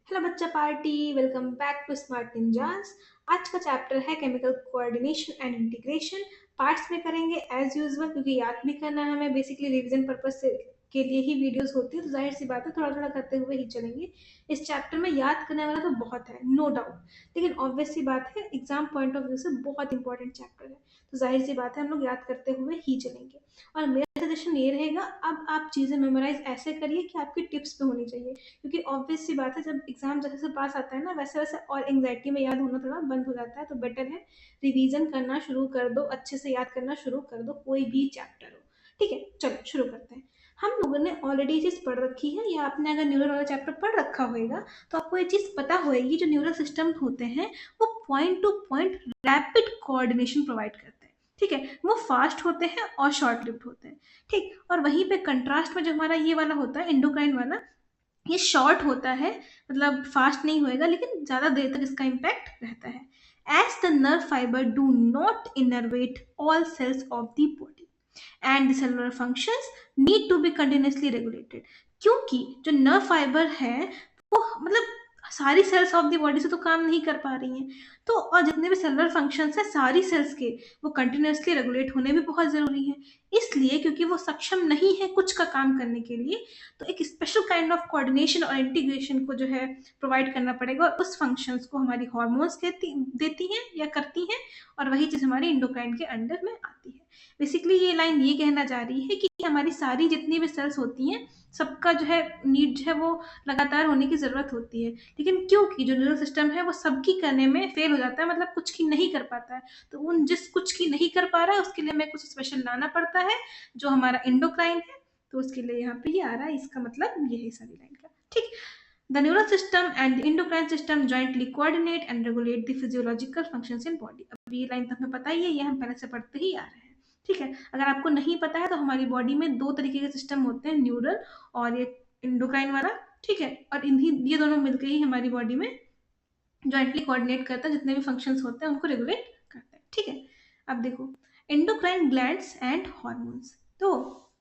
Hello बच्चा party, welcome back to smart ninjas. आज का चैप्टर है chemical coordination and integration. Parts में करेंगे एज यूजुअल, क्योंकि याद भी करना है हमें। बेसिकली रिवीजन पर्पज से के लिए ही वीडियोस होती है, तो जाहिर सी बात है थोड़ा थोड़ा करते हुए ही चलेंगे। इस चैप्टर में याद करने वाला तो बहुत है, नो डाउट, लेकिन ऑब्वियस सी बात है एग्जाम पॉइंट ऑफ व्यू से बहुत इंपॉर्टेंट चैप्टर है, तो जाहिर सी बात है हम लोग याद करते हुए ही चलेंगे। और मेरा सजेशन ये रहेगा, अब आप चीज़ें मेमोराइज ऐसे करिए कि आपकी टिप्स पे होनी चाहिए, क्योंकि ऑब्वियस सी बात है जब एग्जाम जैसे जैसे पास आता है ना, वैसे वैसे और एंग्जाइटी में याद होना थोड़ा बंद हो जाता है। तो बेटर है रिवीजन करना शुरू कर दो, अच्छे से याद करना शुरू कर दो, कोई भी चैप्टर हो। ठीक है, चलो शुरू करते हैं। हम लोगों ने ऑलरेडी ये चीज़ पढ़ रखी है, या आपने अगर न्यूरल वाला चैप्टर पढ़ रखा होएगा तो आपको ये चीज़ पता होएगी। जो न्यूरल सिस्टम होते हैं वो point two point rapid coordination provide करते हैं। ठीक है, वो फास्ट होते हैं और शॉर्ट लिव्ड होते हैं। ठीक, और वहीं पे कंट्रास्ट में जो हमारा ये वाला होता है एंडोक्राइन वाला, ये शॉर्ट होता है, मतलब फास्ट नहीं होएगा, लेकिन ज़्यादा देर तक इसका इम्पैक्ट रहता है। As the nerve fibre do not innervate all cells of the body and the cellular functions need to be continuously regulated. क्योंकि जो नर्व फाइबर है वो मतलब सारी सेल्स ऑफ द बॉडी से तो काम नहीं कर पा रही हैं, तो और जितने भी सेलुलर फंक्शंस हैं सारी सेल्स के, वो कंटिन्यूसली रेगुलेट होने भी बहुत ज़रूरी है। इसलिए क्योंकि वो सक्षम नहीं है कुछ का काम करने के लिए, तो एक स्पेशल काइंड ऑफ कोऑर्डिनेशन और इंटीग्रेशन को जो है प्रोवाइड करना पड़ेगा, और उस फंक्शंस को हमारी हॉर्मोन्स देती हैं या करती हैं, और वही चीज़ हमारी इंडोक्राइन के अंडर में आती है। बेसिकली ये लाइन ये कहना चाह रही है कि हमारी सारी जितनी भी सेल्स होती हैं सबका जो है नीड जो है वो लगातार होने की ज़रूरत होती है, लेकिन क्योंकि जो न्यूरल सिस्टम है वो सबकी करने में फेल हो जाता है, मतलब कुछ की नहीं कर पाता है। तो उन जिस कुछ की नहीं कर पा रहा है उसके लिए हमें कुछ स्पेशल लाना पड़ता है, जो हमारा इंडोक्राइन है। तो उसके लिए यहाँ पे ये आ रहा है, इसका मतलब ये है सारी लाइन का। ठीक, the neural system and the endocrine system jointly coordinate and regulate the physiological functions in body. अब ये लाइन तो हमें पता ही है, ये हम पहले से पढ़ते ही आ रहे हैं। ठीक है, अगर आपको नहीं पता है तो हमारी बॉडी में दो तरीके के सिस्टम होते हैं, न्यूरल और ये इंडोक्राइन वाला। ठीक है, और इन्हीं ये दोनों मिलकर ही हमारी बॉडी में जॉइंटली कोऑर्डिनेट करता है, जितने भी फंक्शंस होते हैं उनको रेगुलेट करता है। ठीक है, अब देखो एंडोक्राइन ग्लैंड्स एंड हॉर्मोन्स। तो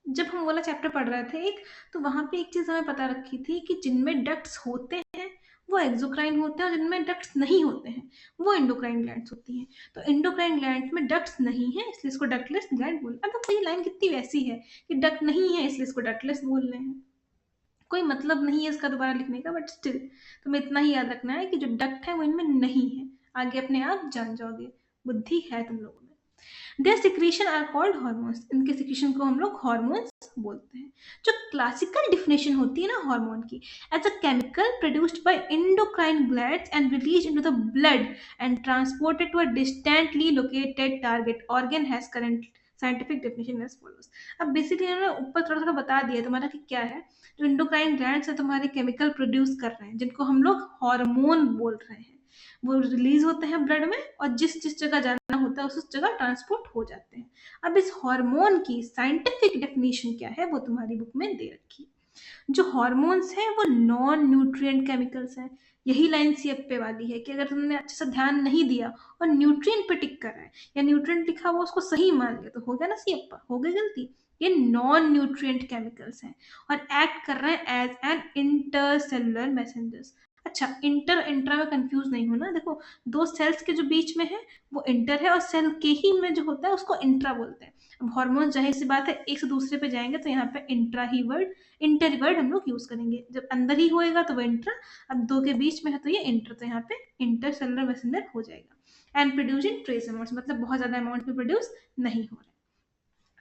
जब हम वाला चैप्टर पढ़ रहे थे एक, तो वहां पे एक चीज हमें पता रखी थी कि जिनमें डक्ट्स होते हैं वो एक्सोक्राइन होते हैं, और जिनमें डक्ट्स नहीं होते हैं वो एंडोक्राइन ग्लैंड्स होती हैं। तो एंडोक्राइन ग्लैंड्स में डक्ट्स नहीं है इसलिए इसको डक्टलेस ग्लैंड बोल। अब देखो ये लाइन कितनी वैसी है कि डक्ट नहीं है इसलिए इसको डक्टलेस बोल रहे हैं, कोई मतलब नहीं है इसका दोबारा लिखने का, बट स्टिल तुम्हें इतना ही याद रखना है कि जो डक्ट है वो इनमें नहीं है। आगे अपने आप जान जाओगे, बुद्धि है तुम लोगों में। Their secretion are called hormones, इनके सिक्रीशन को हम लोग हार्मोन्स बोलते हैं। जो क्लासिकल डिफिनेशन होती है ना हार्मोन की, as a chemical produced by endocrine glands and release into the blood and transported to a distantly located target organ has current scientific definition as follows. अब बेसिकली इन्होंने ऊपर थोड़ा थोड़ा बता दिया तुम्हारा कि क्या है। जो इंडोक्राइन ग्लैंड्स है तुम्हारे केमिकल प्रोड्यूस कर रहे हैं, जिनको हम लोग हार्मोन बोल रहे हैं, वो रिलीज होते हैं ब्लड में, और जिस जिस जगह जाना होता है उस जगह ट्रांसपोर्ट हो जाते हैं। अब इस हार्मोन की साइंटिफिक डेफिनेशन क्या है वो तुम्हारी बुक में दे रखी है। जो हॉर्मोन्स हैं वो नॉन न्यूट्रिएंट केमिकल्स हैं। यही लाइन सी पे वाली है कि अगर तुमने अच्छे से ध्यान नहीं दिया और न्यूट्रिएंट पे टिक कर रहा है या न्यूट्रिएंट लिखा हुआ उसको सही मान लिया, तो हो गया ना सी अप्पा, हो गई गलती। ये नॉन न्यूट्रिएंट केमिकल्स हैं और एक्ट कर रहे हैं एज एन इंटरसेलुलर मैसेंजर्स। अच्छा, इंटर इंट्रा में कंफ्यूज नहीं होना। देखो, दो सेल्स के जो बीच में है वो इंटर है, और सेल के ही में जो होता है उसको इंट्रा बोलते हैं। अब हार्मोन जाहिर सी बात है एक से दूसरे पे जाएंगे तो यहाँ पे इंट्रा ही वर्ड, इंटर वर्ड हम लोग यूज करेंगे। जब अंदर ही होएगा तो वो इंट्रा, अब दो के बीच में है तो ये इंटर, तो यहाँ पे इंटर सेलुलर मैसेंजर हो जाएगा। एंड प्रोड्यूसिंग ट्रेस अमाउंट्स, मतलब बहुत ज्यादा अमाउंट में प्रोड्यूस नहीं हो रहा है।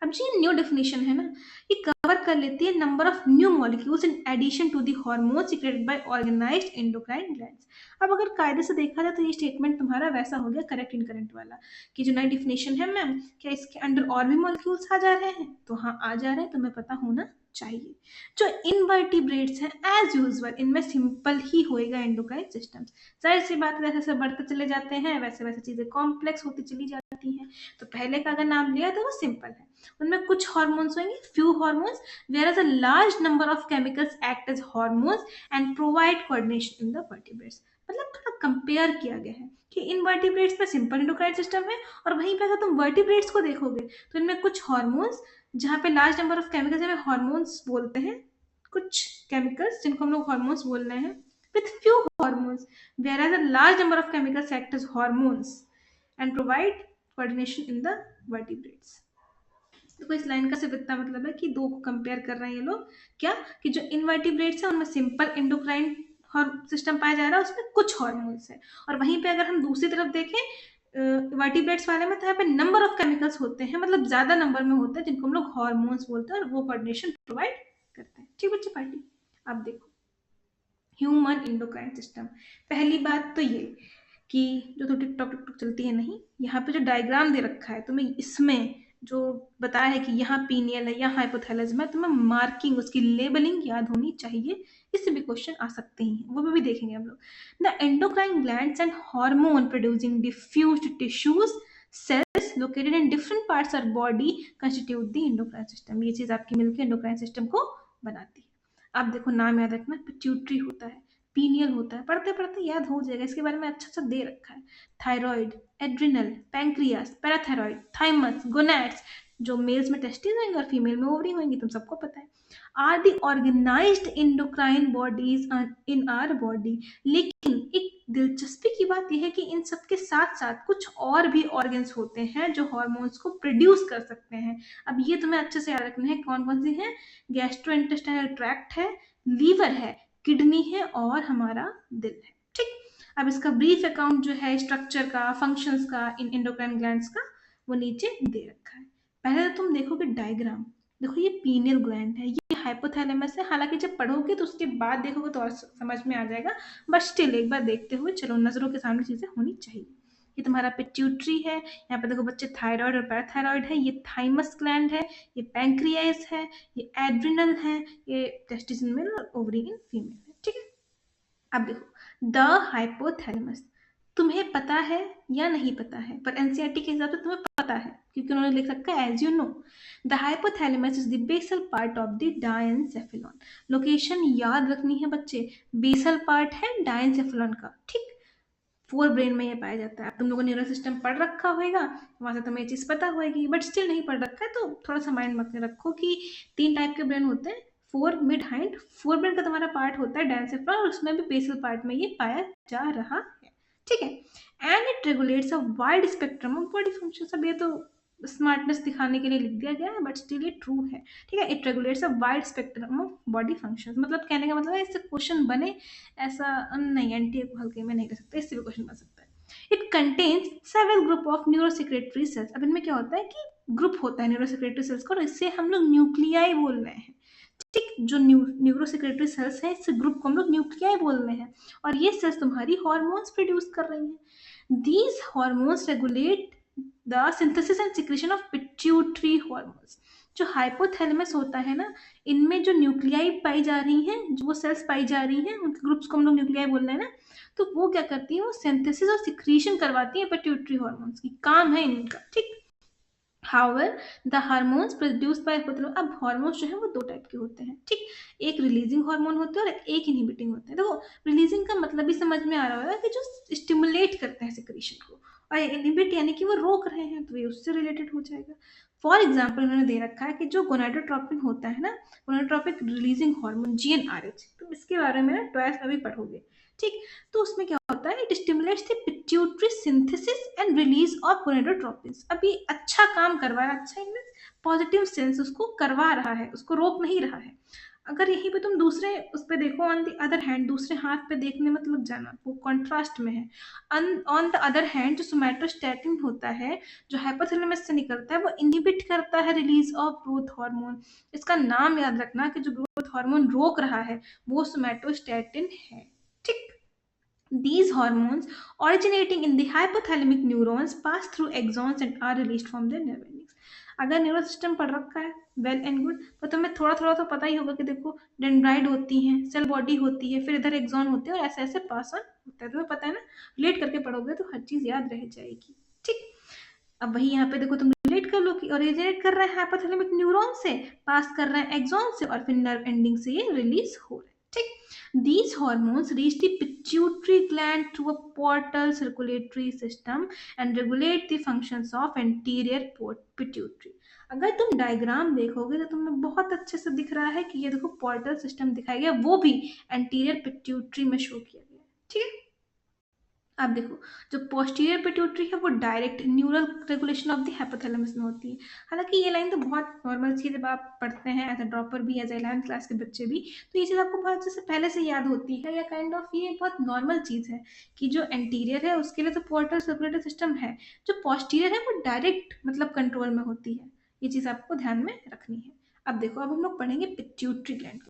अब जी न्यू डेफिनेशन है ना, ये कवर कर लेती है number of new molecules in addition to the hormone secreted by organised endocrine glands. अब अगर कायदे से देखा जाए तो ये स्टेटमेंट तुम्हारा वैसा हो गया करेक्ट इनकरेक्ट वाला, कि जो नई डेफिनेशन है मैम, क्या इसके अंडर और भी मॉलिक्यूल्स आ जा रहे हैं? तो हाँ आ जा रहे हैं, तुम्हें पता होना चाहिए। जो इनवर्टिब्रेट्स हैं एज यूजुअल इनमें सिंपल ही होएगा एंडोक्राइन सिस्टम्स। जाहिर सी बात है जैसे जैसे बढ़ते चले जाते हैं वैसे वैसे चीजें कॉम्प्लेक्स होती चली जाती हैं। तो पहले का अगर नाम लिया तो वो सिंपल है, उनमें कुछ हार्मोन्स होंगे, few hormones, whereas a large number of chemicals act as hormones and provide coordination in the vertebrates। मतलब थोड़ा कंपेयर किया गया है कि इन वर्टिब्रेट्स में सिंपल इंडोक्राइन सिस्टम है, और वहीं पे अगर तुम वर्टिब्रेट्स को देखोगे तो इनमें कुछ हार्मोन्स, जहाँ पे लार्ज नंबर ऑफ केमिकल्स हमें हार्मोन्स बोलते हैं, कुछ केमिकल्स जिनको हम लोग हार्मोन्स बोल रहे हैं, with few hormones, whereas a large number of chemicals act as hormones and provide coordination in the vertebrates. देखो इस लाइन का सिर्फ इतना मतलब है कि दो को कंपेयर कर रहे हैं ये लोग, क्या कि जो इनवर्टिब्रेट्स है उनमें सिंपल एंडोक्राइन सिस्टम पाया जा रहा है, उसमें कुछ हॉर्मोन्स है, और वहीं पे अगर हम दूसरी तरफ देखें वर्टिब्रेट्स वाले में, तो यहाँ पे नंबर ऑफ केमिकल्स होते हैं, मतलब ज्यादा नंबर में होते हैं, जिनको हम लोग हॉर्मोन्स बोलते हैं, और वो कोऑर्डिनेशन प्रोवाइड करते हैं। ठीक बच्चे पार्टी, अब देखो ह्यूमन एंडोक्राइन सिस्टम। पहली बात तो ये कि जो थोड़ी टिक टॉक चलती है नहीं, यहाँ पे जो डायग्राम दे रखा है तुम्हें, इसमें जो बताया है कि यहाँ पीनियल है, यहाँ हाइपोथैलेमस है, तुम्हें मार्किंग उसकी लेबलिंग याद होनी चाहिए, इससे भी क्वेश्चन आ सकते हैं, वो भी देखेंगे हम लोग। The endocrine glands and hormone producing diffused tissues cells located in different parts of body constitute the endocrine system. ये चीज आपकी मिलकर एंडोक्राइन सिस्टम को बनाती है। अब देखो नाम याद रखना, पिट्यूटरी होता है, पीनियल होता है, पढ़ते पढ़ते याद हो जाएगा, इसके बारे में अच्छा अच्छा दे रखा है। Thyroid, adrenal, pancreas, parathyroid, thymus, gonads, जो मेल्स में टेस्टिस होंगे और फीमेल में ओवरी होंगी, तुम सबको पता है, are the organised endocrine bodies in our body. लेकिन एक दिलचस्पी की बात यह है कि इन सबके साथ साथ कुछ और भी ऑर्गन्स होते हैं जो हॉर्मोन्स को प्रोड्यूस कर सकते हैं। अब ये तुम्हें अच्छे से याद रखना है, कौन कौन सी है? गैस्ट्रोइंटेस्टाइनल ट्रैक्ट है, लीवर है, किडनी है, और हमारा दिल है। ठीक, अब इसका ब्रीफ अकाउंट जो है स्ट्रक्चर का, फंक्शंस का, इन एंडोक्राइन ग्लैंड्स का, वो नीचे दे रखा है। पहले तो तुम देखोगे डायग्राम, देखो ये पीनियल ग्लैंड है, ये हाइपोथैलेमस है, हालांकि जब पढ़ोगे तो उसके बाद देखोगे तो और समझ में आ जाएगा, बट स्टिल एक बार देखते हुए चलो, नजरों के सामने चीजें होनी चाहिए। ये तुम्हारा पिट्यूटरी है, यहाँ पे देखो बच्चे थायराइड और पैराथायराइड है, ये थाइमस ग्लैंड है, ये पैंक्रियास है, ये एड्रिनल है, ये टेस्टिस इन मेल और ओवरी इन फीमेल है। ठीक है, अब देखो द हाइपोथैलेमस, तुम्हें पता है या नहीं पता है, पर एनसीईआरटी के हिसाब से तुम्हें पता है, क्योंकि उन्होंने लिख रखा है as you know, the hypothalamus is the basal part of the diencephalon. Location याद रखनी है बच्चे, बेसल पार्ट है डायनसेफेलॉन का। ठीक, फोर ब्रेन में ये पाया जाता है। अब तुम लोगों ने न्यूरल सिस्टम पढ़ रखा होगा, वहां से तुम्हें ये चीज पता होगी, बट स्टिल नहीं पढ़ रखा है तो थोड़ा सा माइंड में रखो कि तीन टाइप के ब्रेन होते हैं, four, mid, hind. Fore brain का तुम्हारा पार्ट होता है डायनसेफेलॉन, और उसमें भी बेसल पार्ट में ये पाया जा रहा है। ठीक है, and it regulates a wide spectrum of body functions. अब ये तो स्मार्टनेस दिखाने के लिए लिख दिया गया है, बट स्टिल ये ट्रू है। ठीक है, it regulates a wide spectrum of body functions, मतलब कहने का मतलब है इससे क्वेश्चन बने ऐसा नहीं, एनटीए को हल्के में नहीं ले सकते, इससे भी क्वेश्चन बन सकता है। It contains several group of neurosecretory cells. अब इनमें क्या होता है कि ग्रुप होता है न्यूरोसेक्रेटरी सेल्स का, और इससे हम लोग न्यूक्लियाई बोल रहे हैं। ठीक, जो न्यूरोसेक्रेटरी सेल्स है, इस ग्रुप को हम लोग न्यूक्लियाई बोल रहे हैं, और ये सेल्स तुम्हारी हॉर्मोन्स प्रोड्यूस कर रही हैं। These hormones regulate the synthesis and secretion of pituitary hormones. जो हाइपोथैलेमस होता है ना, इनमें जो न्यूक्लियाई पाई जा रही हैं, जो वो सेल्स पाई जा रही हैं, उनके ग्रुप्स को हम लोग न्यूक्लियाई बोल रहे हैं ना, तो वो क्या करती है, वो सिंथेसिस और सिक्रीशन करवाती है पिट्यूटरी हॉर्मोन्स की, काम है इनका। ठीक, However, the hormones produced by hypothalamus, अब हॉर्मोन्स जो है वो दो टाइप के होते हैं। ठीक, एक रिलीजिंग हार्मोन होते हैं और एक इनहिबिटिंग होते हैं। देखो रिलीजिंग का मतलब भी समझ में आ रहा होगा कि जो स्टिमुलेट करते हैं सिक्रीशन को, और इनहिबिट यानी कि वो रोक रहे हैं, तो ये उससे रिलेटेड हो जाएगा। फॉर एग्जाम्पल उन्होंने दे रखा है कि जो गोनाडोट्रोपिन होता है ना, गोनाडोट्रोपिक रिलीजिंग हार्मोन GnRH, तुम इसके बारे में ना 12th में भी पढ़ोगे। ठीक, तो उसमें क्या होता है, it stimulates the pituitary synthesis and release of gonadotropins. अभी अच्छा काम करवा रहा है, अच्छा इन पॉजिटिव सेंस उसको करवा रहा है, उसको रोक नहीं रहा है। अगर यहीं पे तुम दूसरे उस पे देखो, ऑन द अदर हैंड, दूसरे हाथ पे देखने मत लग जाना, वो कॉन्ट्रास्ट में है। ऑन द अदर हैंड जो सोमैटोस्टैटिन होता है, जो हाइपोथैलेमस से निकलता है, वो इनहिबिट करता है रिलीज ऑफ ग्रोथ हार्मोन। इसका नाम याद रखना कि जो ग्रोथ हार्मोन रोक रहा है वो सोमैटोस्टैटिन है। ठीक, these hormones originating in the hypothalamic neurons pass through axons and are released from their nerve endings। अगर न्यूरल सिस्टम पढ़ रखा है वेल एंड गुड, पर तुम्हें थोड़ा थोड़ा तो पता ही होगा कि देखो डेंड्राइड होती है, सेल बॉडी होती है, फिर इधर एक्सॉन होते हैं, और ऐसे ऐसे पास ऑन होता है, तुम्हें पता है ना, रिलेट करके पढ़ोगे तो हर चीज याद रह जाएगी। ठीक, अब वही यहाँ पे देखो तुम रिलेट कर लो कि ओरिजिनेट कर रहे हैं हाइपोथैलेमिक न्यूरॉन से, पास कर रहे हैं एक्सॉन से, और फिर नर्व एंडिंग से ये रिलीज हो रहे हैं। ठीक, these hormones reach the pituitary gland through a portal circulatory system and regulate the functions of anterior pituitary। अगर तुम डायग्राम देखोगे तो तुम्हें बहुत अच्छे से दिख रहा है कि ये देखो पोर्टल सिस्टम दिखाया गया, वो भी एंटीरियर पिट्यूटरी में शो किया गया है। ठीक है, आप देखो जो पोस्टीरियर पिट्यूटरी है वो direct neural regulation of the hypothalamus में होती है। हालांकि ये लाइन तो बहुत नॉर्मल सी है, जब आप पढ़ते हैं एज अ ड्रॉपर भी, एज ए 11th क्लास के बच्चे भी, तो ये चीज़ आपको बहुत अच्छे से पहले से याद होती है, या काइंड ऑफ ये बहुत नॉर्मल चीज़ है कि जो एंटीरियर है उसके लिए तो पोर्टल सर्कुलेटरी सिस्टम है, जो पोस्टीरियर है वो डायरेक्ट मतलब कंट्रोल में होती है। ये चीज़ आपको ध्यान में रखनी है। अब देखो, अब हम लोग पढ़ेंगे पिट्यूटरी ग्लैंड।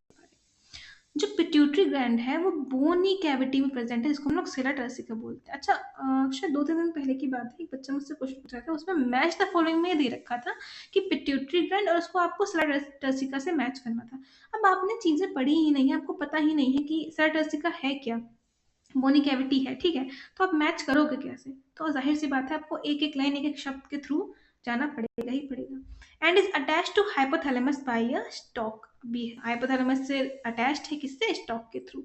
जो पिट्यूटरी ग्लैंड है वो बोनी कैविटी में प्रेजेंट है, जिसको हम लोग सेला टर्सिका बोलते हैं। अच्छा, शायद 2-3 दिन पहले की बात है, एक बच्चा मुझसे क्वेश्चन पूछ रहा था, उसमें मैच द फॉलोइंग में दे रखा था कि पिट्यूटरी ग्लैंड, और उसको आपको सेला टर्सिका से मैच करना था। अब आपने चीज़ें पढ़ी ही नहीं है, आपको पता ही नहीं है कि सेला टर्सिका है क्या, बोनी कैविटी है, ठीक है, तो आप मैच करोगे कैसे? तो जाहिर सी बात है, आपको एक एक लाइन, एक एक शब्द के थ्रू जाना पड़ेगा ही पड़ेगा। And is attach to hypothalamus by a stalk, भी हाइपोथैलेमस से अटैच्ड है, किससे? स्टॉक के थ्रू।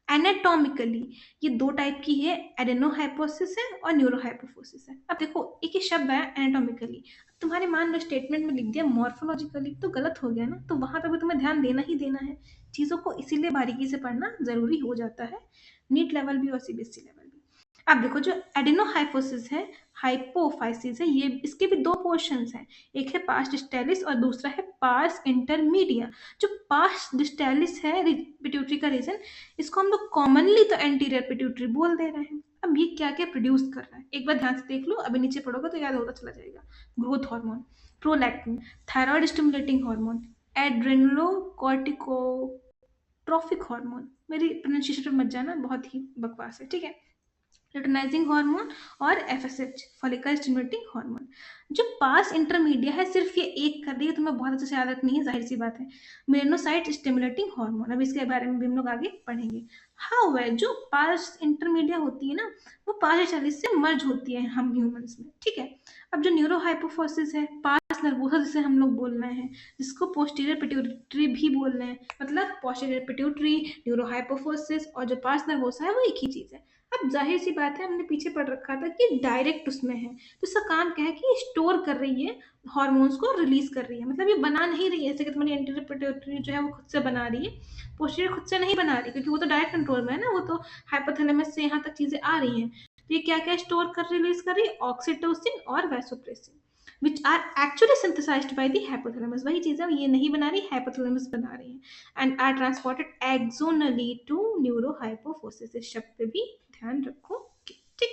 एनाटॉमिकली ये दो टाइप की है, एडेनोहाइपोसिस है और न्यूरोहाइपोफोसिस है। अब देखो, एक ही शब्द है एनाटॉमिकली, तुम्हारे मान लो स्टेटमेंट में लिख दिया मॉर्फोलॉजिकली, तो गलत हो गया ना, तो वहां पे भी तुम्हें ध्यान देना ही देना है। चीज़ों को इसीलिए बारीकी से पढ़ना ज़रूरी हो जाता है, नीट लेवल भी और सीबीएसई लेवल भी। अब देखो, जो एडेनोहाइपोसिस है, हाइपोफाइसिस है, ये इसके भी दो पोर्शंस हैं, एक है पार्स डिस्टेलिस और दूसरा है पार्स इंटरमीडिया। जो पार्स डिस्टेलिस है पिट्यूटरी का रीजन, इसको हम लोग कॉमनली तो एंटीरियर पिट्यूटरी बोल दे रहे हैं। अब ये क्या क्या प्रोड्यूस कर रहा है एक बार ध्यान से देख लो, अभी नीचे पढ़ोगे तो याद होता चला जाएगा। Growth hormone, prolactin, thyroid stimulating hormone, adrenocorticotrophic hormone, मेरी प्रोनाउंसिएशन पे मत जाना, बहुत ही बकवास है, ठीक है। लुटेनाइजिंग हार्मोन और एफएसएच, फॉलिकल स्टिमुलेटिंग हार्मोन। जो पास इंटरमीडिया है, सिर्फ ये एक कर रही है, तुम्हें बहुत अच्छे से याद रखनी है, जाहिर सी बात है। मेलानोसाइट स्टिमुलेटिंग हार्मोन, अब इसके बारे में भी हम लोग आगे पढ़ेंगे। हाँ, वह जो पास इंटरमीडिया होती है ना, वो पास 40 से मर्ज होती है हम ह्यूमंस में, ठीक है। अब जो न्यूरोहाइपोफोसिस है, पास नर्वोसा जिसे हम लोग बोल रहे हैं, जिसको पोस्टीरियर पिट्यूटरी भी बोल रहे हैं, मतलब पोस्टीरियर पिट्यूटरी, न्यूरोहाइपोफोसिस और जो पास नर्वोसा है, वो एक ही चीज़ है। अब जाहिर सी बात है, हमने पीछे पढ़ रखा था कि डायरेक्ट उसमें है, तो इसका काम क्या है कि स्टोर कर रही है हॉर्मोन्स को, रिलीज कर रही है, मतलब ये बना नहीं रही है, जैसे कि तुम्हारी एंटीरियर पिट्यूटरी जो है वो खुद से बना रही है, पोस्टीरियर खुद से नहीं बना रही, क्योंकि वो तो डायरेक्ट कंट्रोल में है ना, वो तो हाइपोथैलेमस से यहाँ तक चीजें आ रही हैं। तो ये क्या क्या स्टोर कर रिलीज कर रही है? ऑक्सीटोसिन और vasopressin, which are actually synthesised by the hypothalamus. वही चीज़ है, ये नहीं बना रही, हाइपोथैलेमस बना रही है। एंड आर ट्रांसपोर्टेड एक्सोनली टू न्यूरोहाइपोफोसिस, इस शब्द पे भी ध्यान रखो, ठीक।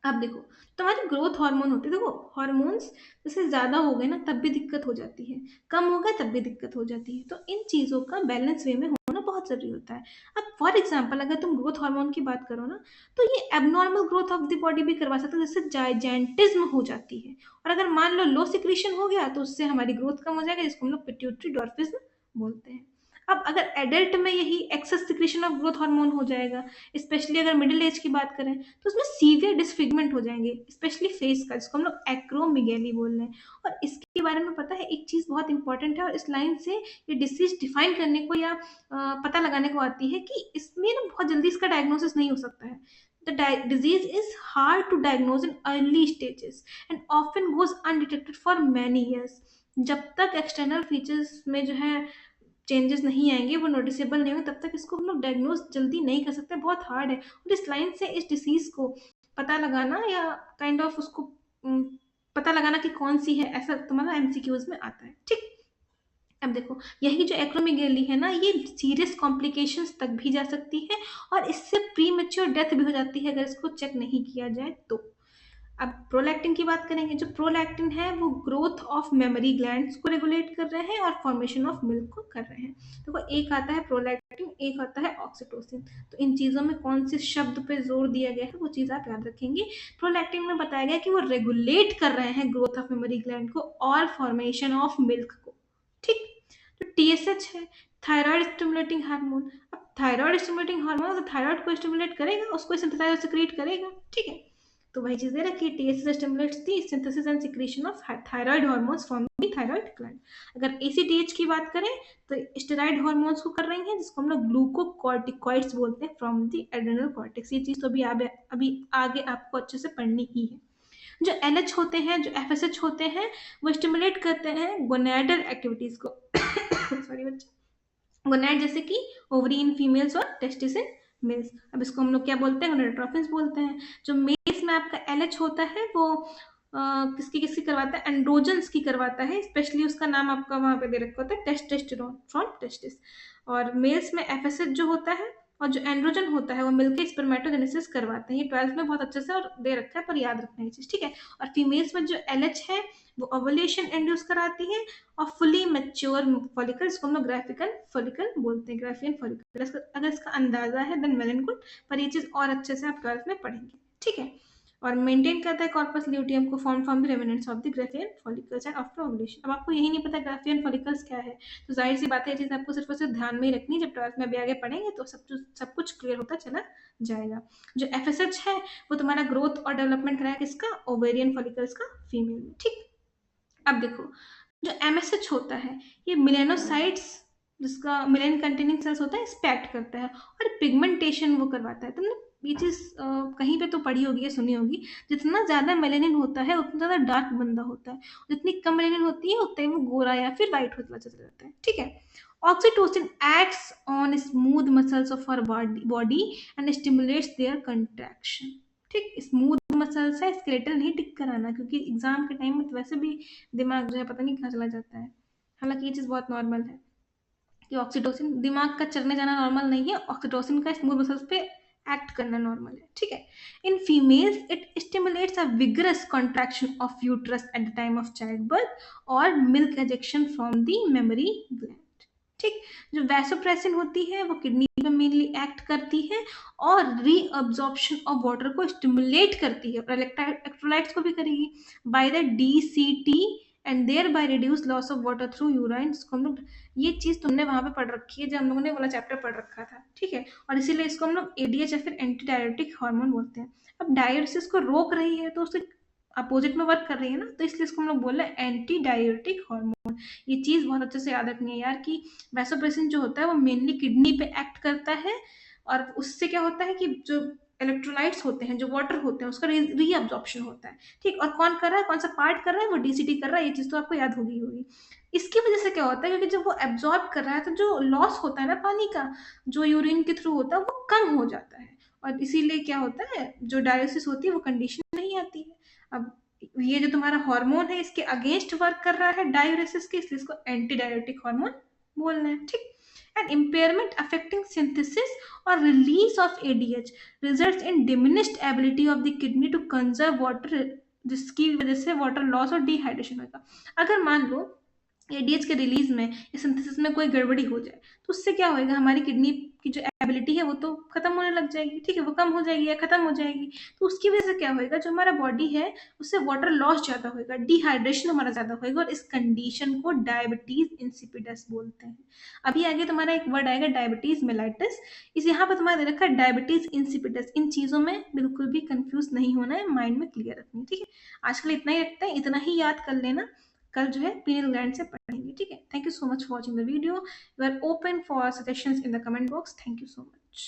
अब देखो, तुम्हारी ग्रोथ हार्मोन होती है, देखो हार्मोन्स जैसे ज़्यादा हो गए ना तब भी दिक्कत हो जाती है, कम हो गए तब भी दिक्कत हो जाती है, तो इन चीज़ों का बैलेंस वे में होना बहुत ज़रूरी होता है। अब फॉर एग्जाम्पल, अगर तुम ग्रोथ हार्मोन की बात करो ना, तो ये abnormal growth of the body भी करवा सकते हैं, जैसे जाइजेंटिज्म हो जाती है, और अगर मान लो लो सिक्रीशन हो गया तो उससे हमारी ग्रोथ कम हो जाएगा, जिसको हम लोग पिट्यूटरी डॉर्फिज्म बोलते हैं। अब अगर एडल्ट में यही excess secretion of growth hormone हो जाएगा, स्पेशली अगर मिडिल एज की बात करें, तो उसमें सीवियर डिसफिगमेंट हो जाएंगे, स्पेशली फेस का, जिसको हम लोग एक्रोमेगैली बोल रहे हैं। और इसके बारे में पता है, एक चीज़ बहुत इंपॉर्टेंट है, और इस लाइन से ये डिसीज डिफाइन करने को या पता लगाने को आती है कि इसमें ना बहुत जल्दी इसका डायग्नोसिस नहीं हो सकता है। The disease is hard to diagnose in early stages and often goes undetected for many years। जब तक एक्सटर्नल फीचर्स में जो है चेंजेस नहीं आएंगे, वो नोटिसेबल नहीं होंगे, तब तक इसको हम लोग डायग्नोज जल्दी नहीं कर सकते, बहुत हार्ड है। और इस लाइन से इस डिसीज को पता लगाना या काइंड ऑफ उसको पता लगाना कि कौन सी है, ऐसा तुम्हारा एमसीक्यूज में आता है, ठीक। अब देखो, यही जो एक्रोमेगेली है ना, ये सीरियस कॉम्प्लिकेशंस तक भी जा सकती है, और इससे प्री मेच्योर डेथ भी हो जाती है अगर इसको चेक नहीं किया जाए तो। अब प्रोलैक्टिन की बात करेंगे। जो प्रोलैक्टिन है वो ग्रोथ ऑफ मेमोरी ग्लैंड्स को रेगुलेट कर रहे हैं और फॉर्मेशन ऑफ मिल्क को कर रहे हैं। देखो, एक आता है प्रोलैक्टिन, एक आता है ऑक्सीटोसिन, तो इन चीज़ों में कौन से शब्द पे जोर दिया गया है वो चीज़ आप याद रखेंगे। प्रोलैक्टिन में बताया गया कि वो रेगुलेट कर रहे हैं ग्रोथ ऑफ मेमोरी ग्लैंड को और फॉर्मेशन ऑफ मिल्क को, ठीक। जो टीएसएच है, थायराइड स्टिमुलेटिंग हार्मोन। अब थायराइड स्टिमुलेटिंग हार्मोन तो थायराइड को स्टिमुलेट करेगा, उसको सिंथेसाइज और सिक्रीट करेगा, ठीक है। तो वही चीज़ दे रखी है, TSH stimulates the synthesis and secretion of thyroid hormones from the thyroid gland. अगर एसीटीएच की बात करें तो स्टेरॉइड हार्मोन्स को कर रही हैं, जिसको हम लोग ग्लूकोकॉर्टिकॉइड्स बोलते हैं फ्रॉम दी एड्रेनल कॉर्टेक्स। ये चीज़ तो अभी अभी आगे आपको अच्छे से पढ़नी ही है। जो LH होते हैं, जो FSH होते हैं, वो स्टिमुलेट करते हैं गोनैडल एक्टिविटीज को सॉरी बच्चे, गोनैड जैसे कि ओवरी इन फीमेल्स और टेस्टिस इन मेल्स। अब इसको हम लोग क्या बोलते हैं, गोनेडोट्रॉफिन्स बोलते हैं। जो मेल्स में आपका LH होता है वो किसकी किसकी करवाता है, एंड्रोजन्स की करवाता है, स्पेशली उसका नाम आपका वहां पे दे रखा होता है टेस्टोस्टेरोन फ्रॉम टेस्टिस। और मेल्स में FSH जो होता है और जो एंड्रोजन होता है वो मिलकर स्पर्मेटोजेनेसिस करवाते हैं। ये 12th में बहुत अच्छे से और दे रखा है, पर याद रखना ये चीज, ठीक है। और फीमेल्स में जो LH है वो ओवुलेशन इंड्यूस कराती है और फुली मैच्योर फॉलिकल, इसको हम लोग ग्राफिकल फॉलिकल बोलते हैं, ग्राफियन फॉलिकल। अगर इसका अंदाजा है देन वेल एंड गुड, पर ये चीज और अच्छे से आप 12th में पढ़ेंगे, ठीक है। और मेंटेन करता है कॉर्पस ल्यूटियम को form from the remnants of the Graafian follicles and after ovulation. अब आपको यही नहीं पता ग्राफियन फॉलिकल्स क्या है, तो जाहिर सी बात है ये चीज आपको सिर्फ और सिर्फ ध्यान में ही रखनी है। जब 12th में अभी आगे पढ़ेंगे तो सब कुछ क्लियर होता चला जाएगा। जो FSH है वो तुम्हारा ग्रोथ और डेवलपमेंट कराया किसका, ओवेरियन फॉलिकल्स का फीमेल में, ठीक। अब देखो जो MSH होता है ये मिलेनोसाइट्स, जिसका मिलेन कंटेनिंग सेल्स होता है, इस्पेक्ट करता है और पिगमेंटेशन वो करवाता है। तुमने ये चीज कहीं पे तो पढ़ी होगी या सुनी होगी, जितना ज्यादा मेलेनिन होता है उतना ज्यादा डार्क बंदा होता है, जितनी कम मेलेनिन होती है उतना ही वो गोरा या फिर व्हाइट होता चला जाता है, ठीक है। Oxytocin acts on smooth muscles of our body and stimulates their contraction, ठीक। स्मूथ मसल्स है, स्केलेटल नहीं टिक कराना, क्योंकि एग्जाम के टाइम में तो वैसे भी दिमाग जो है पता नहीं कहाँ चला जाता है। हालांकि ये चीज़ बहुत नॉर्मल है कि ऑक्सीटोसिन, दिमाग का चलने जाना नॉर्मल नहीं है, ऑक्सीटोसिन का स्मूथ मसल्स पे एक्ट करना नॉर्मल है, ठीक है। In females it stimulates a vigorous contraction of uterus at the time of child birth और milk ejection from the mammary gland, ठीक। जो वैसोप्रेसिन होती है वो किडनी पे मेनली एक्ट करती है और रीअब्जॉर्प्शन ऑफ वाटर को स्टिमुलेट करती है, और इलेक्ट्रोलाइट्स को भी करेगी by the DCT and thereby reduce loss of water through urine. इसको हम लोग, ये चीज तुमने वहां पे पढ़ रखी है जब हम लोगों ने वाला चैप्टर पढ़ रखा था, ठीक है। और इसीलिए इसको हम लोग ADH या फिर एंटी डायरेटिक हार्मोन बोलते हैं। अब डायलिसिस को रोक रही है तो उसके अपोजिट में वर्क कर रही है ना, तो इसलिए इसको हम लोग बोल रहे हैं एंटी डायरेटिक हार्मोन। ये चीज बहुत अच्छे से याद रखनी है यार कि वैसोप्रेसिन जो होता है वो मेनली किडनी पे एक्ट करता है, और उससे क्या होता है कि जो इलेक्ट्रोलाइट्स होते हैं, जो वाटर होते हैं, उसका रीअब्जॉर्प्शन होता है, ठीक। और कौन कर रहा है, कौन सा पार्ट कर रहा है, वो DCT कर रहा है। ये चीज तो आपको याद होगी। इसकी वजह से क्या होता है, क्योंकि जब वो एब्जॉर्ब कर रहा है तो जो लॉस होता है ना पानी का, जो यूरिन के थ्रू होता है, वो कम हो जाता है, और इसीलिए क्या होता है, जो डायलिसिस होती है वो कंडीशन नहीं आती है। अब ये जो तुम्हारा हार्मोन है इसके अगेंस्ट वर्क कर रहा है डायूरेसिस के, इसलिए इसको एंटी डायरेटिक हार्मोन बोलना है, ठीक। एंड इम्पेयरमेंट अफेक्टिंग सिंथेसिस और release of ADH results in diminished ability of the kidney to conserve water, जिसकी वजह से वाटर लॉस और डिहाइड्रेशन होगा। अगर मान लो ADH के रिलीज में या सिंथेसिस में कोई गड़बड़ी हो जाए तो उससे क्या होएगा, हमारी किडनी की जो एबिलिटी है वो तो खत्म होने लग जाएगी, ठीक है, वो कम हो जाएगी या खत्म हो जाएगी। तो उसकी वजह से क्या होएगा, जो हमारा बॉडी है उससे वाटर लॉस ज्यादा होएगा, डिहाइड्रेशन हमारा ज्यादा होएगा, और इस कंडीशन को डायबिटीज इंसिपिडस बोलते हैं। अभी आगे तुम्हारा एक वर्ड आएगा डायबिटीज मेलाइटिस, इस यहाँ पर तुम्हारा दे रखा है डायबिटीज इंसिपिडस। इन चीजों में बिल्कुल भी कंफ्यूज नहीं होना है, माइंड में क्लियर रखनी है, ठीक है। आजकल इतना ही रखते हैं, इतना ही याद कर लेना, कल जो है पीनल ग्लैंड से पढ़ेंगे, ठीक है। Thank you so much for watching the video. You are open for suggestions in the comment box. Thank you so much.